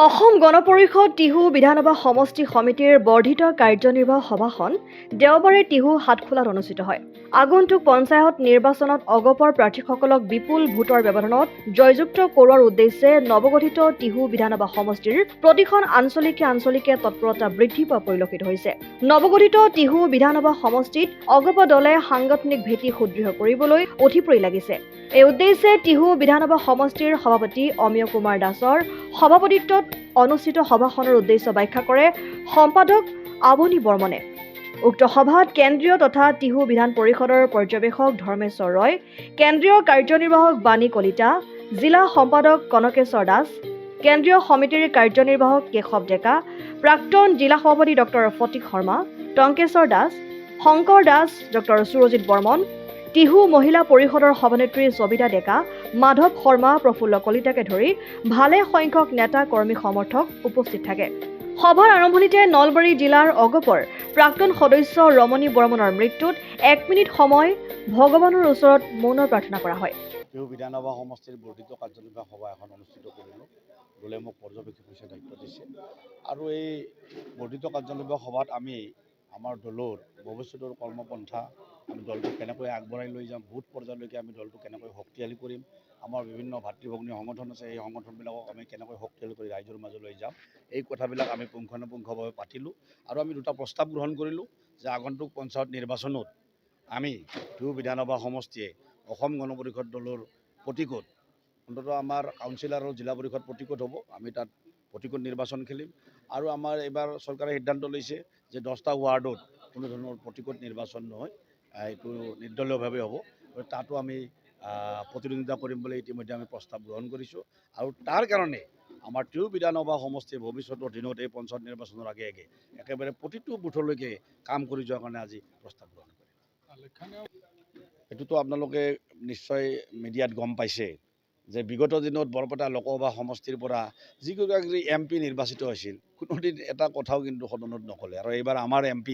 অসম গণ পৰিষদ টিহু বিধানসভা সমষ্টি সমিতিৰ বৰ্ধিত কাৰ্যনিৰ্বাহক সভাখন দেওবাৰে টিহু হাটখোলাত অনুষ্ঠিত হয়। আগন্তুক পঞ্চায়ত নিৰ্বাচনত অগপৰ প্ৰাৰ্থীসকলক বিপুল ভোটৰ ব্যৱধানত জয়যুক্ত কৰোৱাৰ উদ্দেশ্যে নৱগঠিত টিহু বিধানসভা সমষ্টিৰ প্ৰতিখন আঞ্চলিকে তৎপৰতা বৃদ্ধি পোৱা পৰিলক্ষিত হৈছে। নৱগঠিত টিহু বিধানসভা সমষ্টিত অগপ দলে সাংগঠনিক ভেটি সুদৃঢ় কৰিবলৈ উঠি পৰি লাগিছে। এই উদ্দেশ্যে টিহু বিধানসভা সমষ্টিৰ সভাপতি অমিয় কুমাৰ দাসৰ সভাপতিত্বত অনুষ্ঠিত সভাখনৰ উদ্দেশ্য ব্যাখ্যা কৰে সম্পাদক আৱনী বৰ্মনে। উক্ত সভাত কেন্দ্ৰীয় তথা টিহু বিধান পৰিষদৰ পৰ্যবেক্ষক ধৰ্মেশ্বৰ ৰয়, কেন্দ্ৰীয় কাৰ্যনিৰ্বাহক বাণী কলিতা, জিলা সম্পাদক কনকেশ্বৰ দাস, কেন্দ্ৰীয় সমিতিৰ কাৰ্যনিৰ্বাহক কেশৱ ডেকা, প্ৰাক্তন জিলা সভাপতি ডক্টৰ ফটিক শৰ্মা, টংকেশ্বৰ দাস, শংকৰ দাস, ডক্টৰ সুৰজিৎ বৰ্মন, টিহু মহিলা পৰিষদৰ সভানেত্ৰী সবিতা ডেকা, মাধৱ শৰ্মা, প্ৰফুল্ল কলিতাকে ধৰি ভালে সংখ্যক নেতা কৰ্মী সমৰ্থক উপস্থিত থাকে। সভাৰ আৰম্ভণিতে নলবাৰী জিলাৰ অগপৰ প্ৰাক্তন সদস্য ৰমণী বৰ্মনৰ মৃত্যুত 1 মিনিট সময় ভগৱানৰ ওচৰত মৌন প্ৰাৰ্থনা কৰা হয়। টিহু বিধানসভা সমষ্টিৰ বৰ্ধিত কাৰ্যনিৰ্বাহক সভা এখন অনুষ্ঠিত কৰিলোঁ। দলে মোক পৰ্যবেক্ষক হিচাপে দায়িত্ব দিছে আৰু এই বৰ্ধিত কাৰ্যনিৰ্বাহক সভাত আমি আমাৰ দলৰ ভৱিষ্যতৰ কৰ্মপন্থা, আমি দলটো কেনেকৈ আগবঢ়াই লৈ যাম, বুথ পৰ্যায়লৈকে আমি দলটো কেনেকৈ শক্তিশালী কৰিম, আমাৰ বিভিন্ন ভাতৃভগ্নী সংগঠন আছে, এই সংগঠনবিলাকক আমি কেনেকৈ শক্তিশালী কৰি ৰাইজৰ মাজলৈ যাম, এই কথাবিলাক আমি পুংখানুপুংখভাৱে পাতিলোঁ। আৰু আমি দুটা প্ৰস্তাৱ গ্ৰহণ কৰিলোঁ যে আগন্তুক পঞ্চায়ত নিৰ্বাচনত আমি টিহু বিধানসভা সমষ্টিয়ে অসম গণ পৰিষদ দলৰ প্ৰতিকোট, অন্ততঃ আমাৰ কাউন্সিলৰ আৰু জিলা পৰিষদ প্ৰতিকোট হ'ব, আমি তাত প্ৰতিকোট নিৰ্বাচন খেলিম। আৰু আমাৰ এইবাৰ চৰকাৰে সিদ্ধান্ত লৈছে যে 10টা ৱাৰ্ডত কোনো ধৰণৰ প্ৰতিকোট নিৰ্বাচন নহয়, এইটো নিৰ্দলীয়ভাৱে হ'ব। তাতো আমি প্ৰতিদ্বন্দ্বিতা কৰিম বুলি ইতিমধ্যে আমি প্ৰস্তাৱ গ্ৰহণ কৰিছোঁ। আৰু তাৰ কাৰণে আমাৰ টিহু বিধানসভা সমষ্টিৰ ভৱিষ্যতৰ দিনত এই পঞ্চায়ত নিৰ্বাচনৰ আগে আগে একেবাৰে প্ৰতিটো বুথলৈকে কাম কৰি যোৱাৰ কাৰণে আজি প্ৰস্তাৱ গ্ৰহণ কৰিম। এইটোতো আপোনালোকে নিশ্চয় মিডিয়াত গম পাইছে যে বিগত দিনত বৰপেটা লোকসভা সমষ্টিৰ পৰা যিগৰাকী MP নিৰ্বাচিত হৈছিল, কোনোদিন এটা কথাও কিন্তু সদনত নক'লে। আৰু এইবাৰ আমাৰ MP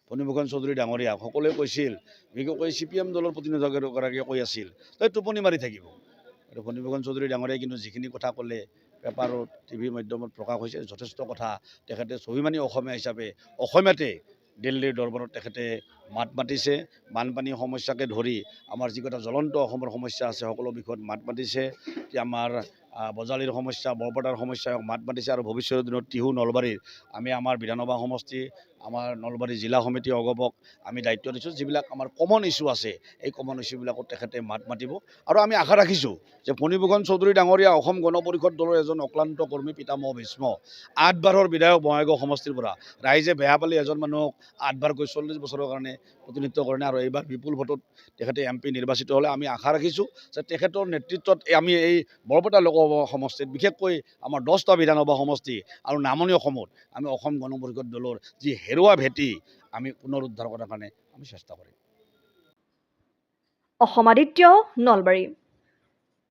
ফণীভূষণ চৌধুৰী ডাঙৰীয়া সকলোৱে কৈছিল, বিশেষকৈ CPM দলৰ প্ৰতিনিধিগৰাকীয়ে কৈ আছিল তই টোপনি মাৰি থাকিব। আৰু ফণীভূষণ চৌধুৰী ডাঙৰীয়াই কিন্তু যিখিনি কথা ক'লে পেপাৰত TV মাধ্যমত প্ৰকাশ হৈছে, যথেষ্ট কথা তেখেতে স্বাভিমানী অসমীয়া হিচাপে অসমীয়াতে দিল্লীৰ দৰবাৰত তেখেতে মাত মাতিছে। বানপানীৰ সমস্যাকে ধৰি আমাৰ যিকেইটা জ্বলন্ত অসমৰ সমস্যা আছে সকলো বিষয়ত মাত মাতিছে। আমাৰ বজালীৰ সমস্যা, বৰপেটাৰ সমস্যাক মাত মাতিছে। আৰু ভৱিষ্যতৰ দিনত টিহু নলবাৰীৰ আমি আমাৰ বিধানসভা সমষ্টি, আমাৰ নলবাৰী জিলা সমিতি অগপক আমি দায়িত্ব দিছোঁ, যিবিলাক আমাৰ কমন ইছ্যু আছে এই কমন ইছ্যুবিলাকত তেখেতে মাত মাতিব। আৰু আমি আশা ৰাখিছোঁ যে ফণীভূষণ চৌধুৰী ডাঙৰীয়া অসম গণ পৰিষদ দলৰ এজন অক্লান্ত কৰ্মী, পিতামহ ভীষ্ম, 8 বাৰৰ বিধায়ক বঙাইগাঁও সমষ্টিৰ পৰা। ৰাইজে বেয়া পালে এজন মানুহক 8 বাৰকৈ 40 বছৰৰ কাৰণে প্ৰতিনিধিত্ব কৰে, আৰু এইবাৰ বিপুল ভোটত তেখেতে MP নিৰ্বাচিত হ'লে আমি আশা ৰাখিছোঁ যে তেখেতৰ নেতৃত্বত আমি এই বৰপেটা লোকসভা সমষ্টিত, বিশেষকৈ আমাৰ 10টা বিধানসভা সমষ্টি আৰু নামনি অসমত আমি অসম গণ পৰিষদ দলৰ যি হেৰুৱা ভেটি আমি পুনৰুদ্ধাৰ কৰাৰ কাৰণে আমি চেষ্টা কৰিম। অসম আদিত্য, নলবাৰী।